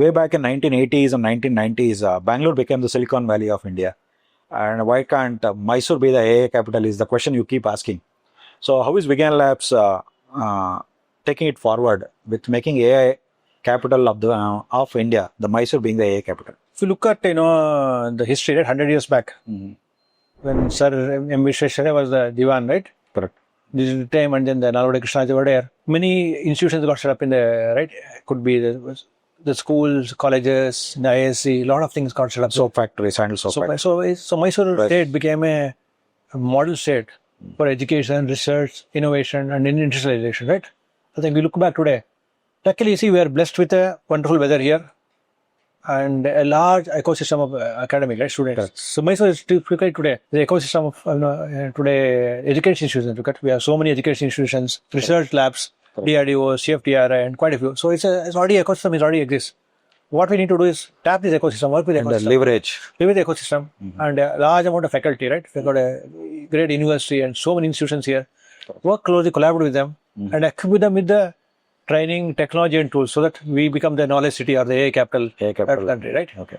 way back in 1980s and 1990s, Bangalore became the Silicon Valley of India. And why can't Mysore be the AI capital is the question you keep asking. So how is Vigyanlabs taking it forward with making AI capital of India, the Mysore being the AI capital? If you look at the history, right, 100 years back, when Sir M. Visvesvaraya was the Diwan, right? Correct. This is the time, and then the Nalvade Krishnaji were there. Many institutions got set up in the right. Could be the schools, colleges, the ISC, a lot of things got set up. Soap factories, handle soap factories. So Mysore state became a model state for education, research, innovation, and industrialization, right? I think we look back today. Luckily, see, we are blessed with a wonderful weather here and a large ecosystem of academic, right, students. Correct. So Mysore is typically today the ecosystem of today education institutions. Look at, we have so many education institutions, research labs, DRDO, CFTRI, and quite a few. So it's already ecosystem is already exists. What we need to do is tap this ecosystem, work with the ecosystem, leverage the ecosystem, and a large amount of faculty, right? We've got a great university and so many institutions here. Work closely, collaborate with them, and equip them with the training, technology, and tools so that we become the knowledge city or the AI capital country, right? Okay.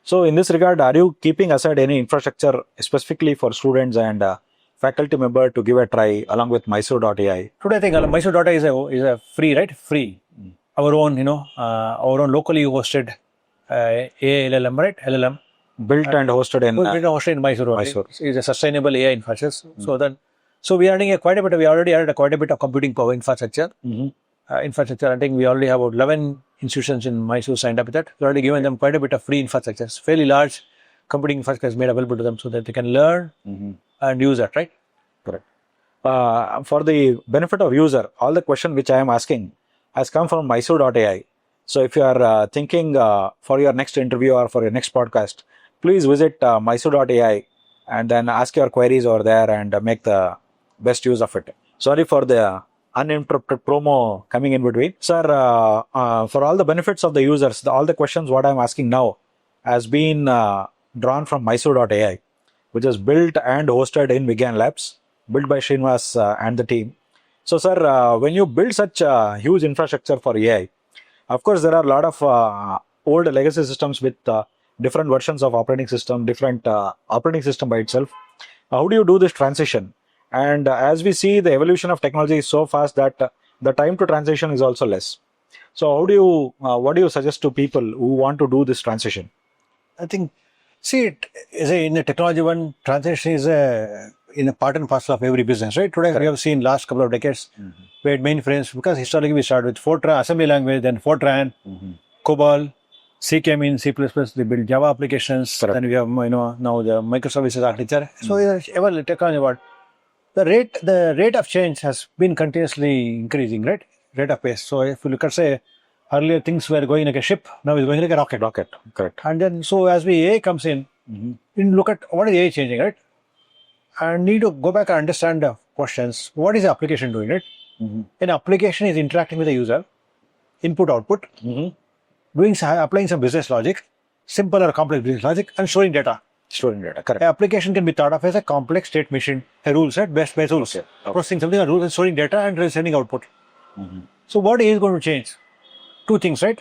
So in this regard, are you keeping aside any infrastructure specifically for students and faculty member to give a try along with Mysuru.ai? Today, I think Mysuru.ai is a free, right? Free. Our own, our own locally hosted AI LLM, right? LLM. Built and hosted in Mysuru. Mysore. It's a sustainable AI infrastructure. So we are adding we already added quite a bit of computing power infrastructure. Infrastructure, I think we already have about 11 institutions in Mysore signed up with that. We've already given them quite a bit of free infrastructure. It's fairly large computing infrastructure is made available to them so that they can learn and use that, right? Correct. For the benefit of user, all the question which I am asking has come from Mysuru.ai. So if you are thinking for your next interview or for your next podcast, please visit Mysuru.ai and then ask your queries over there and make the best use of it. Sorry for the uninterrupted promo coming in between. Sir, for all the benefits of the users, all the questions what I'm asking now has been drawn from Mysuru.ai, which is built and hosted in Vigyanlabs, built by Srinivas and the team. So, sir, when you build such a huge infrastructure for AI, of course, there are a lot of old legacy systems with different versions of operating system, different operating system by itself. How do you do this transition? And as we see, the evolution of technology is so fast that the time to transition is also less. So how do you, what do you suggest to people who want to do this transition? I think, see, in the technology one, transition is in a part and parcel of every business, right? Today, we have seen last couple of decades, we had mainframes, because historically we started with Fortran, assembly language, then Fortran, COBOL, C came in, C++, they built Java applications, then we have, now the microservices architecture. So, ever technology what? The rate of change has been continuously increasing, right? Rate of pace. So if you look at, say, earlier things were going like a ship, now it's going like a rocket. Correct. And then, so as AI comes in, you look at what is AI changing, right? And need to go back and understand the questions. What is the application doing, right? An application is interacting with the user, input, output, applying some business logic, simple or complex business logic, and storing data. Correct. An application can be thought of as a complex state machine, a rules, right? Best rules. Okay. Processing something, a rules, and storing data and sending output. So what is going to change? Two things, right?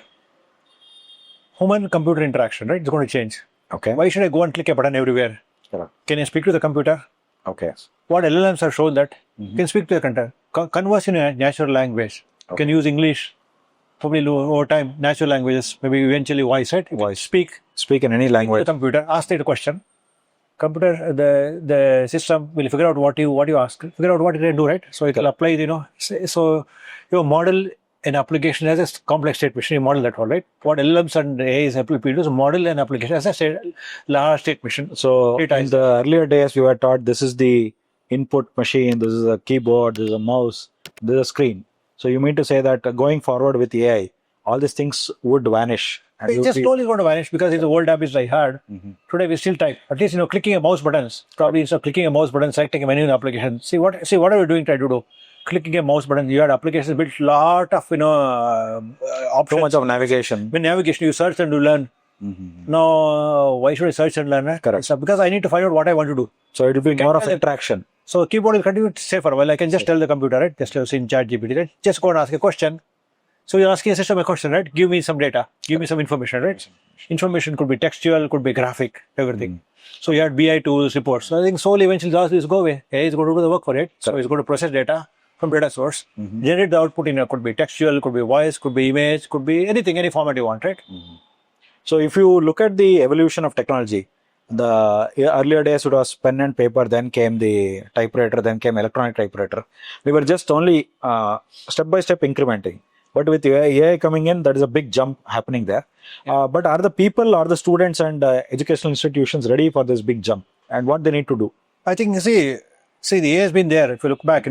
Human-computer interaction, right? It's going to change. Okay. Why should I go and click a button everywhere? Correct. Can I speak to the computer? Okay. What LLMs have shown that you can speak to the computer, converse in a natural language. Okay. You can use English, probably over time, natural languages, maybe eventually voice, right? Voice. Speak in any language. The computer, ask it a question. Computer, the system will figure out what you ask, figure out what it can do, right? So it will apply, so your model an application as a complex state machine, you model that all, right? What LLMs and AI is able to do is model an application as a large state machine. So in the earlier days, we were taught this is the input machine, this is a keyboard, this is a mouse, this is a screen. So you mean to say that going forward with AI, all these things would vanish? It's just slowly going to vanish because it's the old habits I had. Today we still type. At least, clicking a mouse buttons. Probably instead of clicking a mouse button, selecting a menu in the application. See what are we doing? Try to do. Clicking a mouse button. You had applications built lot of options. Too much of navigation. When navigation, you search and you learn. Now, why should I search and learn? Correct. So because I need to find out what I want to do. So it will be more of interaction. So keyboard will continue to say for a while. I can just tell the computer, right? Just in ChatGPT, right? Just go and ask a question. So you're asking a system a question, right? Give me some data, give me some information, right? Information could be textual, could be graphic, everything. So you had BI tools, reports. So I think soul eventually does this go away. AI is going to do the work for it. So it's going to process data from data source, generate the output in a, could be textual, could be voice, could be image, could be anything, any format you want, right? So if you look at the evolution of technology, the earlier days it was pen and paper, then came the typewriter, then came electronic typewriter. We were just only step by step incrementing. But with AI coming in, that is a big jump happening there. But are the people, are the students and educational institutions ready for this big jump? And what they need to do? I think, see, the AI has been there. If you look back,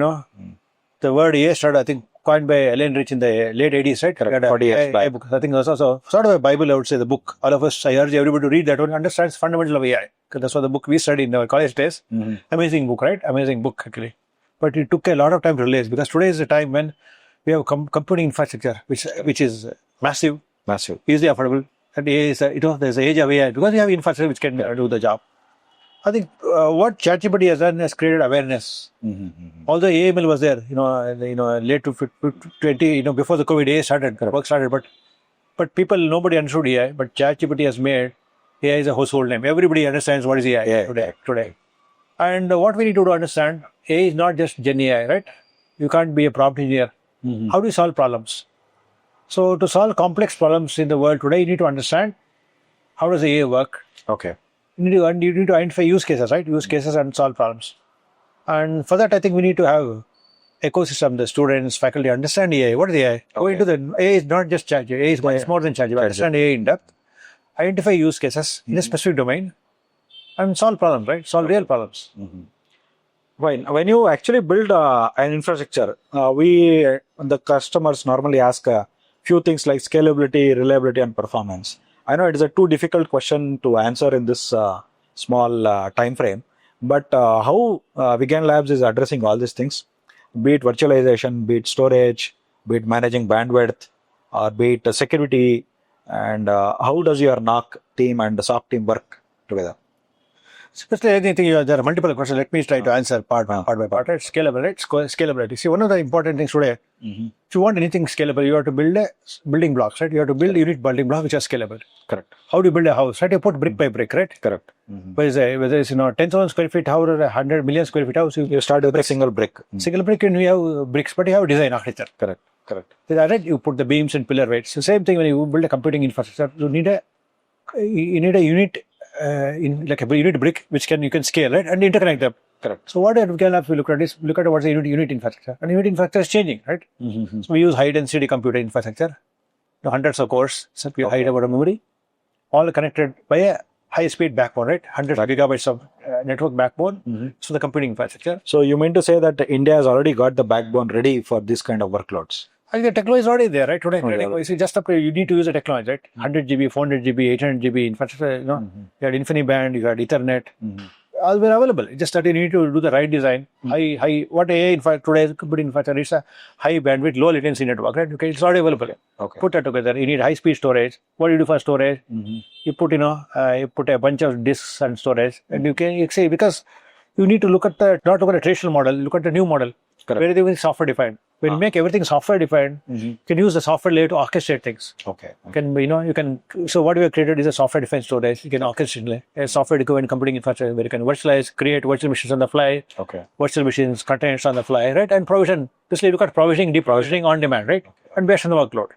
the word AI started, I think, coined by Ellen Rich in the late 80s, right? Correct. 40 years back. Book. I think it was also sort of a Bible, I would say, the book. All of us, I urge everybody to read that one, understands fundamental of AI. Because that's what the book we studied in our college days. Amazing book, right? Amazing book, actually. But it took a lot of time to realize, because today is the time when we have computing infrastructure, which is massive, easily affordable. And AI is, there's the age of AI, because we have infrastructure which can do the job. I think what ChatGPT has done has created awareness. Although AML was there, late to 20, before the COVID AI started, work started, but people, nobody understood AI. But ChatGPT has made AI is a household name. Everybody understands what is AI today. And what we need to understand, AI is not just Gen AI, right? You can't be a prompt engineer. How do you solve problems? So to solve complex problems in the world today, you need to understand how does AI work. Okay. You need to identify use cases, right? Use cases and solve problems. And for that, I think we need to have ecosystem, the students, faculty understand AI. What is AI? Go into the AI is not just ChatGPT. AI is much more than ChatGPT. Understand AI in depth. Identify use cases in a specific domain and solve problems, right? Solve real problems. When you actually build an infrastructure, the customers normally ask a few things like scalability, reliability, and performance. I know it is a too difficult question to answer in this small time frame, but how Vigyanlabs is addressing all these things, be it virtualization, be it storage, be it managing bandwidth, or be it security, and how does your NOC team and the SOC team work together? Especially anything, there are multiple questions. Let me try to answer part by part. Right? Scalability. See, one of the important things today, if you want anything scalable, you have to build building blocks, right? You have to build unit building blocks which are scalable. Correct. How do you build a house, right? You put brick by brick, right? Correct. Whether it's 10,000 square feet house or 100 million square feet house, you start with a single brick. Single brick, and you have bricks, but you have design architecture. Correct. Right? You put the beams and pillar weights. The same thing when you build a computing infrastructure. You need a unit. Like a unit brick which you can scale, right, and interconnect them. Correct. So what Vigyanlabs we look at is look at what's the unit infrastructure, and unit infrastructure is changing, right? So we use high density computer infrastructure, hundreds of cores, so we have high level of memory, all connected by a high speed backbone, right? 100 gigabytes of network backbone. So the computing infrastructure. So you mean to say that India has already got the backbone ready for this kind of workloads? I think the technology is already there, right? Today, you see, just you need to use the technology, right? 100 GB, 400 GB, 800 GB infrastructure, you had InfiniBand, you had Ethernet, all were available. It's just that you need to do the right design. What AI today computing infrastructure is a high bandwidth, low latency network, right? Okay, it's already available. Okay. Put that together. You need high speed storage. What do you do for storage? You put, you put a bunch of disks and storage, and you can say, because you need to look at not look at a traditional model, look at the new model. Correct. Where everything is software defined. When you make everything software defined, you can use the software layer to orchestrate things. Okay. So what we have created is a software defined storage. You can orchestrate a software defined computing infrastructure where you can virtualize, create virtual machines on the fly. Okay. Virtual machines, containers on the fly, right? And provision. Basically, look at provisioning, deprovisioning on demand, right? And based on the workload.